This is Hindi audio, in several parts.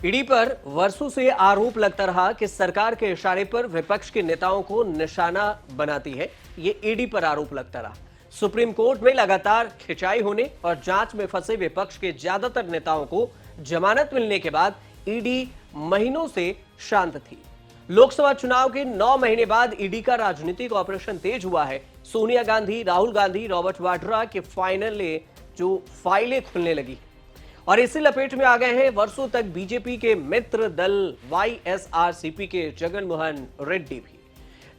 ईडी पर वर्षों से आरोप लगता रहा कि सरकार के इशारे पर विपक्ष के नेताओं को निशाना बनाती है। ये ईडी पर आरोप लगता रहा। सुप्रीम कोर्ट में लगातार खिंचाई होने और जांच में फंसे विपक्ष के ज्यादातर नेताओं को जमानत मिलने के बाद ईडी महीनों से शांत थी। लोकसभा चुनाव के 9 महीने बाद ईडी का राजनीतिक ऑपरेशन तेज हुआ है। सोनिया गांधी, राहुल गांधी, रॉबर्ट वाड्रा के जो फाइलें खुलने लगी और इसी लपेट में आ गए हैं वर्षों तक बीजेपी के मित्र दल वाईएसआरसीपी के जगन मोहन रेड्डी भी।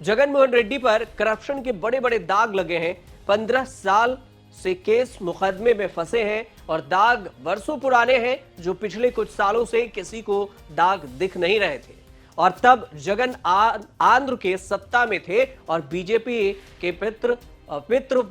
जगन मोहन रेड्डी पर करप्शन के बड़े बड़े दाग लगे हैं। 15 साल से केस मुकदमे में फंसे हैं और दाग वर्षों पुराने हैं, जो पिछले कुछ सालों से किसी को दाग दिख नहीं रहे थे। और तब जगन आंध्र के सत्ता में थे और बीजेपी के मित्र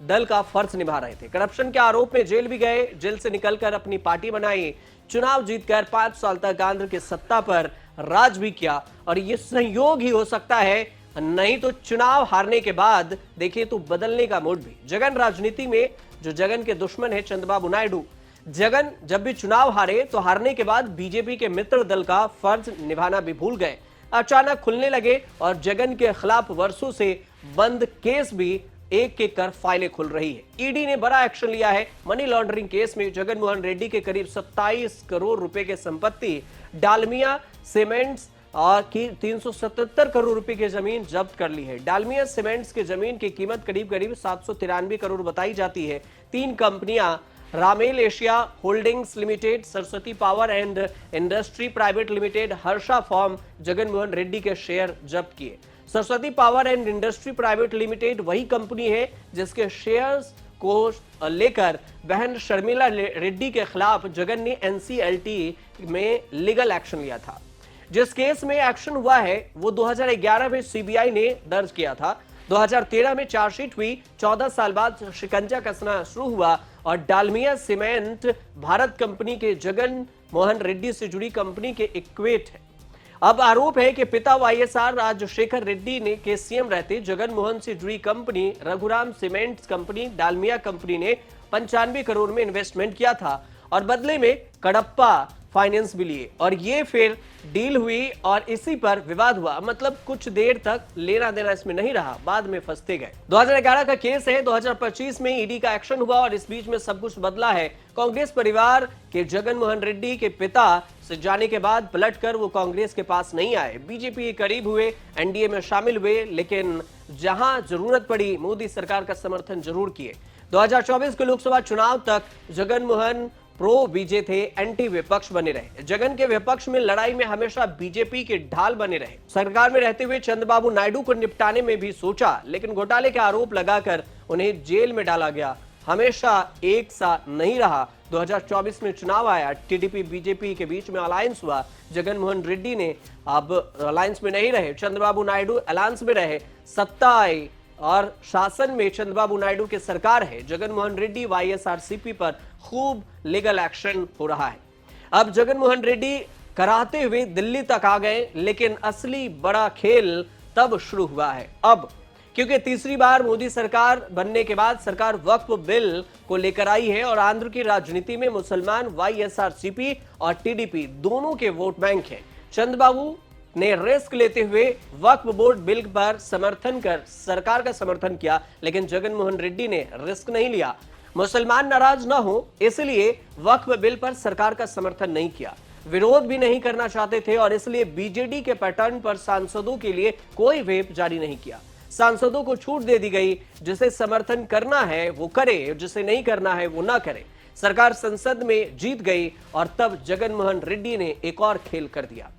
दल का फर्ज निभा रहे थे। करप्शन के आरोप में जेल भी गए, जेल से निकलकर अपनी पार्टी बनाई, चुनाव जीतकर 5 साल तक आंध्र की सत्ता पर राज भी किया। और यह संयोग ही हो सकता है, नहीं तो चुनाव हारने के बाद देखिए तो बदलने का मूड भी। जगन राजनीति में जो जगन के दुश्मन है चंद्रबाबू नायडू, जगन जब भी चुनाव हारे तो हारने के बाद बीजेपी के मित्र दल का फर्ज निभाना भी भूल गए। अचानक खुलने लगे और जगन के खिलाफ वर्षों से बंद केस भी एक एक कर फाइलें खुल रही है। ईडी ने बड़ा एक्शन लिया है। मनी लॉन्ड्रिंग केस में जगन मोहन रेड्डी के करीब 27 करोड़ रुपए की संपत्ति, डालमिया सीमेंट्स और की 377 करोड़ रुपए की जमीन जब्त कर ली है। डालमिया सीमेंट्स की जमीन की कीमत करीब 793 करोड़ बताई जाती है। 3 कंपनियां Carmel Asia holdings limited, Saraswati power and industry private limited, Harsha firm Jagan Mohan Reddy के शेयर जब्त किए। Saraswati power and industry private limited वही कंपनी है जिसके शेयर्स को लेकर बहन शर्मिला रेड्डी के खिलाफ जगन ने एनसीएलटी में लीगल एक्शन लिया था। जिस केस में एक्शन हुआ है वो 2011 में सीबीआई ने दर्ज किया था। 2013 में चार्जशीट हुई। 14 साल बाद शिकंजा कसना शुरू हुआ और डालमिया सीमेंट भारत कंपनी के जगन मोहन रेड्डी से जुड़ी कंपनी के इक्वेट है। अब आरोप है कि पिता वाईएसआर राजशेखर रेड्डी ने के सीएम रहते जगन मोहन से जुड़ी company Raghuram cements company Dalmia company ने 95 करोड़ में इन्वेस्टमेंट किया था और बदले में कडप्पा फाइनेंस भी लिए और ये फिर डील हुई और इसी पर विवाद हुआ। मतलब कुछ देर तक लेना देना इसमें नहीं रहा, बाद में फंसते गए। 2011 का केस है। 2025 में ईडी का एक्शन हुआ और इस बीच में सब कुछ बदला है। कांग्रेस परिवार के जगन मोहन रेड्डी के पिता से जाने के बाद पलटकर वो कांग्रेस के पास नहीं आए, बीजेपी के करीब हुए, एनडीए में शामिल हुए, लेकिन जहां जरूरत पड़ी मोदी सरकार का समर्थन जरूर किए। 2024 के लोकसभा चुनाव तक जगन मोहन प्रो बीजे थे, एंटी विपक्ष बने रहे। जगन के विपक्ष में लड़ाई में हमेशा बीजेपी के ढाल बने रहे। सरकार में रहते हुए चंद्रबाबू नायडू को निपटाने में भी सोचा, लेकिन घोटाले के आरोप लगाकर उन्हें जेल में डाला गया। हमेशा एक सा नहीं रहा। 2024 में चुनाव आया, टीडीपी बीजेपी के बीच में अलायंस हुआ। जगन मोहन रेड्डी ने अब अलायंस में नहीं रहे, चंद्रबाबू नायडू अलायंस में रहे। सत्ता आई और शासन में चंद्रबाबू नायडू की सरकार है। जगन मोहन रेड्डी वाईएसआरसीपी पर खूब लीगल एक्शन हो रहा है। अब जगन मोहन रेड्डी कराते हुए दिल्ली तक आ गए, लेकिन असली बड़ा खेल तब शुरू हुआ है अब, क्योंकि तीसरी बार मोदी सरकार बनने के बाद सरकार वक्फ बिल को लेकर आई है और आंध्र की राजनीति में मुसलमान वाईएसआरसीपी और टीडीपी दोनों के वोट बैंक हैं। चंद्रबाबू ने रिस्क लेते हुए वक्फ बोर्ड बिल पर समर्थन कर सरकार का समर्थन किया, लेकिन जगन मोहन रेड्डी ने रिस्क नहीं लिया। मुसलमान नाराज ना हो इसलिए वक्फ बिल पर सरकार का समर्थन नहीं किया, विरोध भी नहीं करना चाहते थे और इसलिए बीजेडी के पैटर्न पर सांसदों के लिए कोई व्हिप जारी नहीं किया। सांसदों को छूट दे दी गई, जिसे समर्थन करना है वो करे, जिसे नहीं करना है वो ना करे। सरकार संसद में जीत गई और तब जगन मोहन रेड्डी ने एक और खेल कर दिया।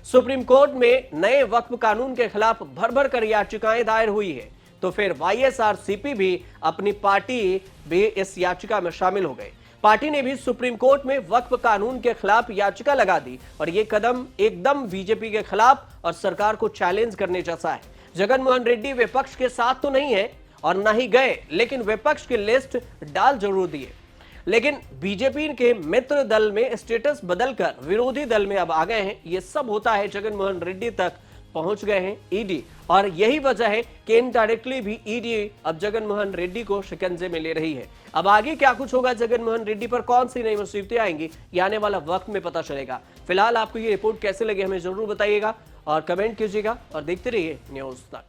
सुप्रीम कोर्ट में नए वक्फ कानून के खिलाफ भर भर कर याचिकाएं दायर हुई है, तो फिर वाईएसआरसीपी भी अपनी पार्टी भी इस याचिका में शामिल हो गए। पार्टी ने भी सुप्रीम कोर्ट में वक्फ कानून के खिलाफ याचिका लगा दी और यह कदम एकदम बीजेपी के खिलाफ और सरकार को चैलेंज करने जैसा है। जगन मोहन रेड्डी विपक्ष के साथ तो नहीं है और ना ही गए, लेकिन विपक्ष की लिस्ट डाल जरूर दिए। लेकिन बीजेपी के मित्र दल में स्टेटस बदलकर विरोधी दल में अब आ गए हैं। यह सब होता है जगन मोहन रेड्डी तक पहुंच गए हैं ईडी, और यही वजह है कि इनडायरेक्टली भी ईडी अब जगन मोहन रेड्डी को शिकंजे में ले रही है। अब आगे क्या कुछ होगा, जगन मोहन रेड्डी पर कौन सी नई मुसीबतें आएंगी, ये आने वाला वक्त में पता चलेगा। फिलहाल आपको ये रिपोर्ट कैसे लगी हमें जरूर बताइएगा और कमेंट कीजिएगा और देखते रहिए न्यूज़ तक।